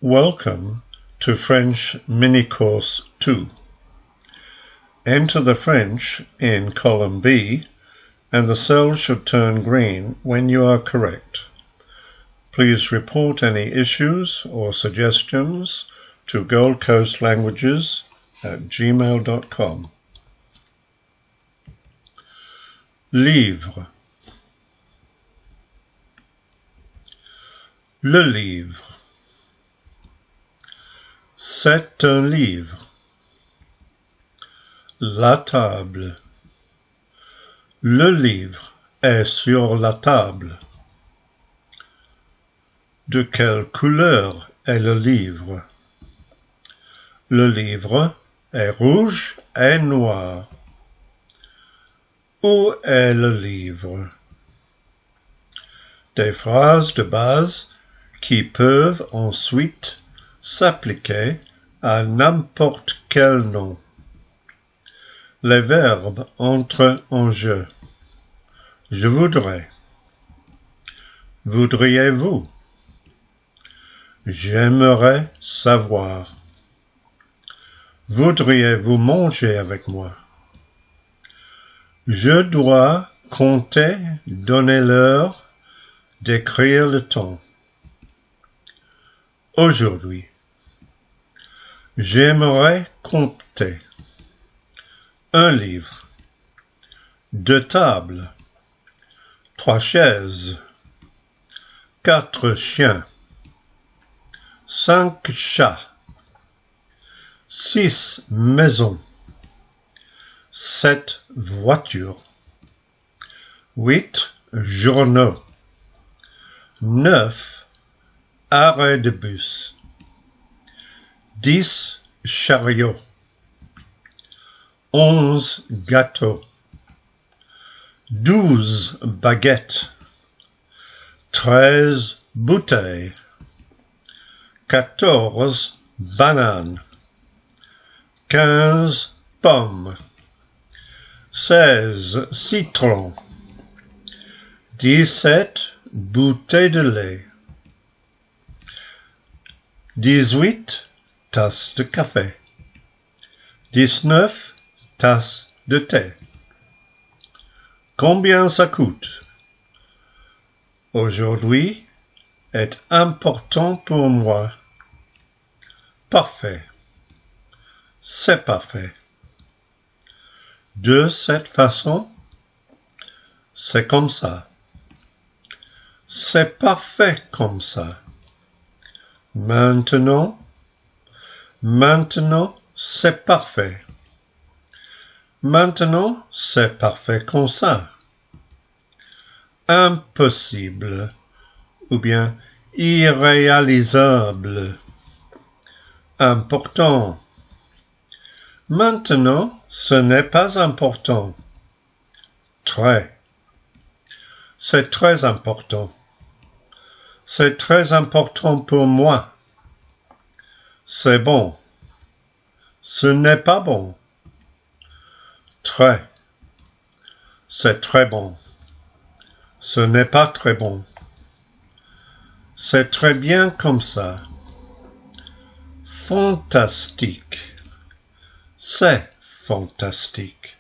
Welcome to French Mini Course 2. Enter the French in column B and the cells should turn green when you are correct. Please report any issues or suggestions to goldcoastlanguages@gmail.com. Livre. Le livre. C'est un livre. La table. Le livre est sur la table. De quelle couleur est le livre? Le livre est rouge et noir. Où est le livre? Des phrases de base qui peuvent ensuite s'appliquer à n'importe quel nom. Les verbes entrent en jeu. Je voudrais. Voudriez-vous? J'aimerais savoir. Voudriez-vous manger avec moi? Je dois compter, donner l'heure, décrire le temps. Aujourd'hui. J'aimerais compter. Un livre. Deux tables. 3 chaises. 4 chiens. 5 chats. 6 maisons. 7 voitures. 8 journaux. 9 arrêts de bus. 10 chariots. 11 gâteaux. 12 baguettes. 13 bouteilles. 14 bananes. 15 pommes. 16 citrons. 17 bouteilles de lait. 18 tasses de café. 19 tasses de thé. Combien ça coûte? Aujourd'hui est important pour moi. Parfait. C'est parfait. De cette façon, c'est comme ça. C'est parfait comme ça. Maintenant, c'est parfait. Maintenant, c'est parfait comme ça. Impossible ou bien irréalisable. Important. Maintenant, ce n'est pas important. Très. C'est très important. C'est très important pour moi. C'est bon. Ce n'est pas bon. Très. C'est très bon. Ce n'est pas très bon. C'est très bien comme ça. Fantastique. C'est fantastique.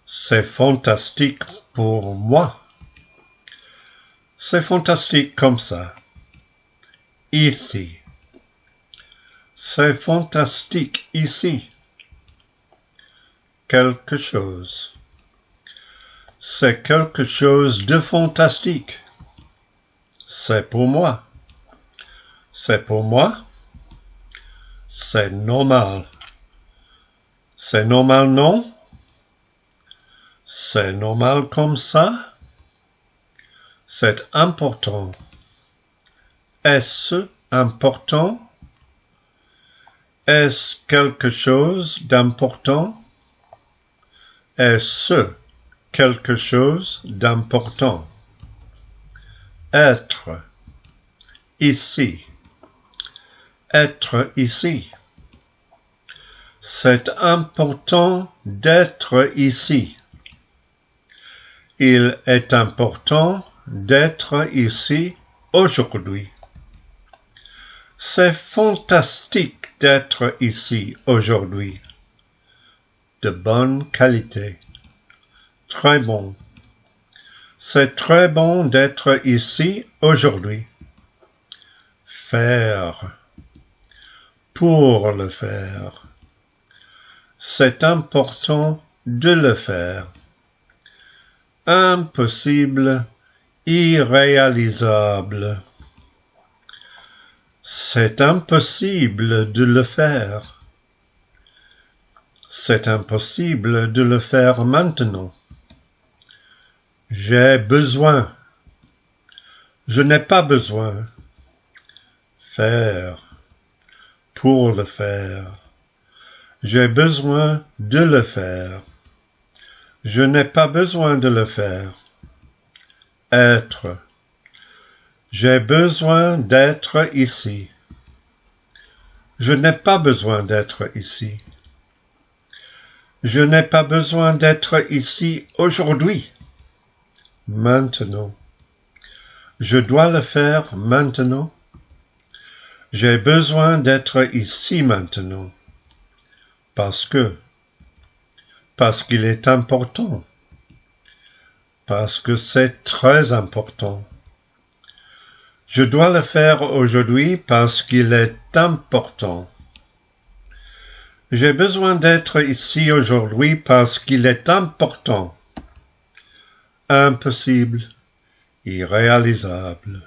C'est fantastique pour moi. C'est fantastique comme ça. Ici. C'est fantastique ici. Quelque chose. C'est quelque chose de fantastique. C'est pour moi. C'est pour moi. C'est normal. C'est normal, non? C'est normal comme ça? C'est important. Est-ce important? Est-ce quelque chose d'important? Est-ce quelque chose d'important? Être. Ici. Être ici. C'est important d'être ici. Il est important d'être ici aujourd'hui. C'est fantastique d'être ici aujourd'hui. De bonne qualité. Très bon. C'est très bon d'être ici aujourd'hui. Faire. Pour le faire. C'est important de le faire. Impossible, irréalisable. C'est impossible de le faire. C'est impossible de le faire maintenant. J'ai besoin. Je n'ai pas besoin. Faire. Pour le faire. J'ai besoin de le faire. Je n'ai pas besoin de le faire. Être. J'ai besoin d'être ici. Je n'ai pas besoin d'être ici. Je n'ai pas besoin d'être ici aujourd'hui. Maintenant. Je dois le faire maintenant. J'ai besoin d'être ici maintenant. Parce qu'il est important. Parce que c'est très important. Je dois le faire aujourd'hui parce qu'il est important. J'ai besoin d'être ici aujourd'hui parce qu'il est important. Impossible, irréalisable,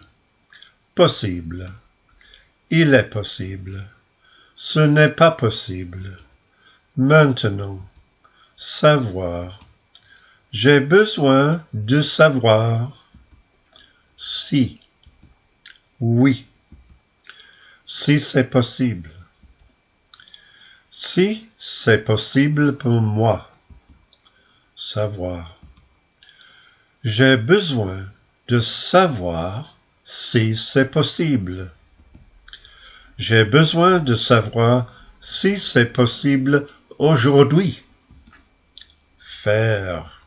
possible. Il est possible. Ce n'est pas possible. Maintenant, savoir. J'ai besoin de savoir. Si. Oui. Si c'est possible. Si c'est possible pour moi. Savoir. J'ai besoin de savoir si c'est possible. J'ai besoin de savoir si c'est possible aujourd'hui. Faire.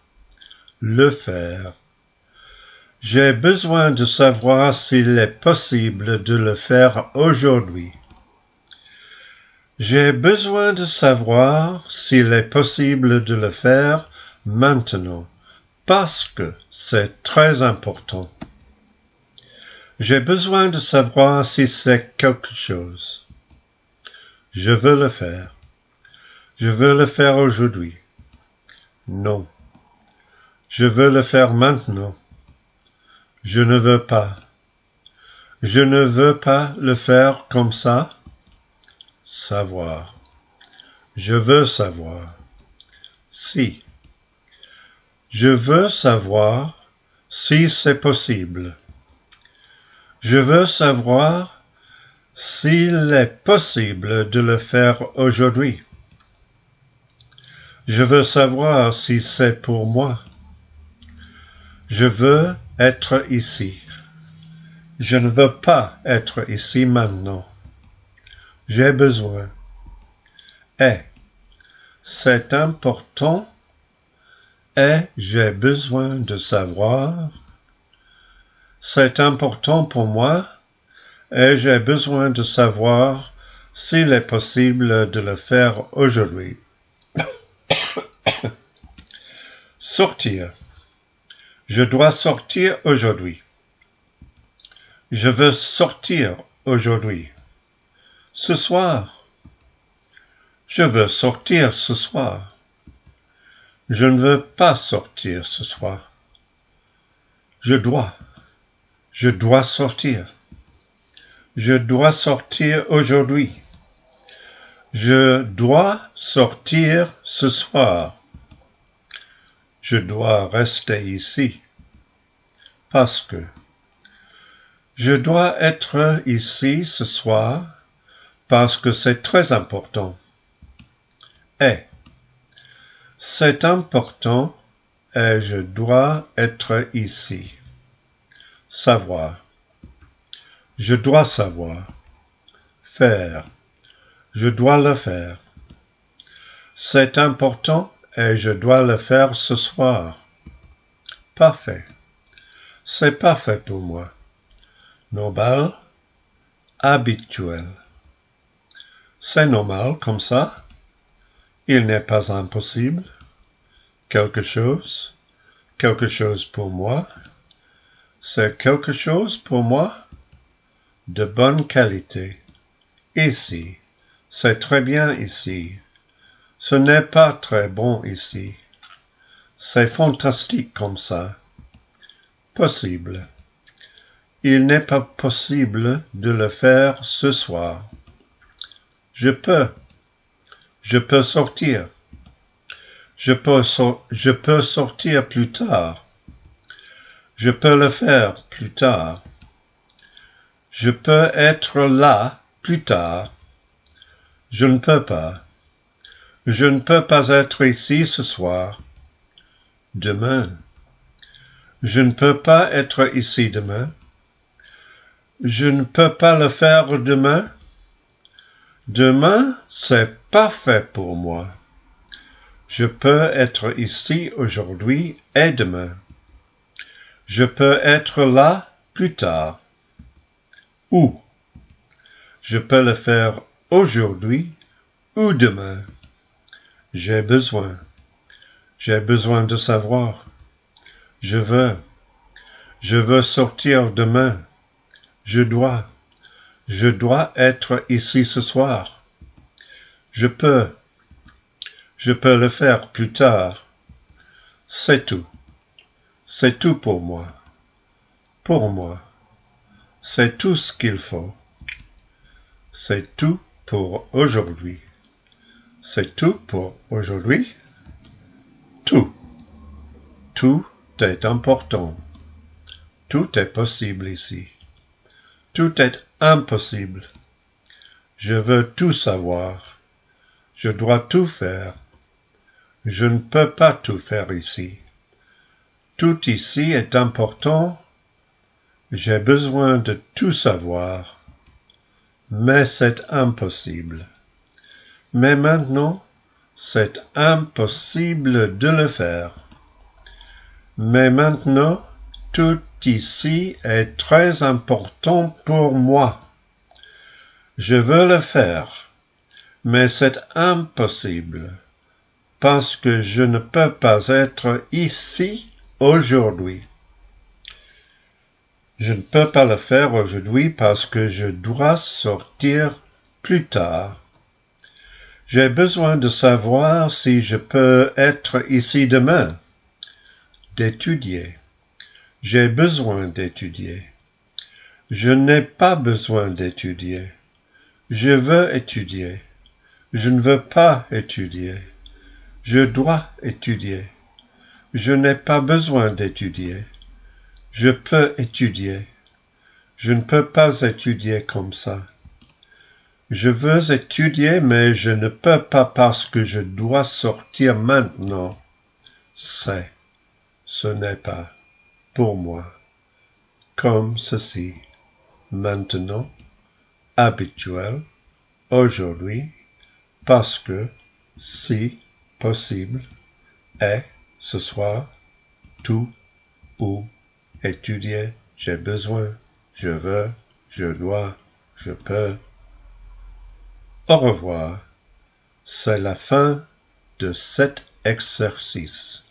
Le faire. J'ai besoin de savoir s'il est possible de le faire aujourd'hui. J'ai besoin de savoir s'il est possible de le faire maintenant, parce que c'est très important. J'ai besoin de savoir si c'est quelque chose. Je veux le faire. Je veux le faire aujourd'hui. Non. Je veux le faire maintenant. Je ne veux pas. Je ne veux pas le faire comme ça. Savoir. Je veux savoir. Si. Je veux savoir si c'est possible. Je veux savoir s'il est possible de le faire aujourd'hui. Je veux savoir si c'est pour moi. Je veux être ici. Je ne veux pas être ici maintenant. J'ai besoin. Et. C'est important. Et j'ai besoin de savoir. C'est important pour moi. Et j'ai besoin de savoir s'il est possible de le faire aujourd'hui. Sortir. Je dois sortir aujourd'hui. Je veux sortir aujourd'hui. Ce soir. Je veux sortir ce soir. Je ne veux pas sortir ce soir. Je dois sortir. Je dois sortir aujourd'hui. Je dois sortir ce soir. Je dois rester ici. Parce que je dois être ici ce soir parce que c'est très important. Et c'est important et je dois être ici. Savoir. Je dois savoir. Faire. Je dois le faire. C'est important et je dois le faire ce soir. Parfait. C'est parfait pour moi. Normal. habituel. C'est normal comme ça. Il n'est pas impossible. Quelque chose pour moi. C'est quelque chose pour moi de bonne qualité. Ici, c'est très bien ici. Ce n'est pas très bon ici. C'est fantastique comme ça. Possible. Il n'est pas possible de le faire ce soir. Je peux sortir. Je peux sortir plus tard. Je peux le faire plus tard. Je peux être là plus tard. Je ne peux pas. Je ne peux pas être ici ce soir. Demain. Je ne peux pas être ici demain. Je ne peux pas le faire demain. Demain, c'est parfait pour moi. Je peux être ici aujourd'hui et demain. Je peux être là plus tard. Où? Je peux le faire aujourd'hui ou demain. J'ai besoin de savoir. Je veux sortir demain. Je dois être ici ce soir. Je peux le faire plus tard. C'est tout. C'est tout pour moi. Pour moi. C'est tout ce qu'il faut. C'est tout pour aujourd'hui. C'est tout pour aujourd'hui. Tout. Tout est important. Tout est possible ici. Tout est impossible. Je veux tout savoir. Je dois tout faire. Je ne peux pas tout faire ici. Tout ici est important. J'ai besoin de tout savoir. Mais c'est impossible. Mais maintenant, c'est impossible de le faire. Mais maintenant, tout ici est très important pour moi. Je veux le faire, mais c'est impossible, parce que je ne peux pas être ici aujourd'hui. Je ne peux pas le faire aujourd'hui parce que je dois sortir plus tard. J'ai besoin de savoir si je peux être ici demain. D'étudier. J'ai besoin d'étudier. Je n'ai pas besoin d'étudier. Je veux étudier. Je ne veux pas étudier. Je dois étudier. Je n'ai pas besoin d'étudier. Je peux étudier. Je ne peux pas étudier comme ça. Je veux étudier, mais je ne peux pas parce que je dois sortir maintenant. Ce n'est pas pour moi. Comme ceci. Maintenant, habituel, aujourd'hui, parce que, si possible, et ce soir, tout ou étudier, j'ai besoin, je veux, je dois, je peux. Au revoir. C'est la fin de cet exercice.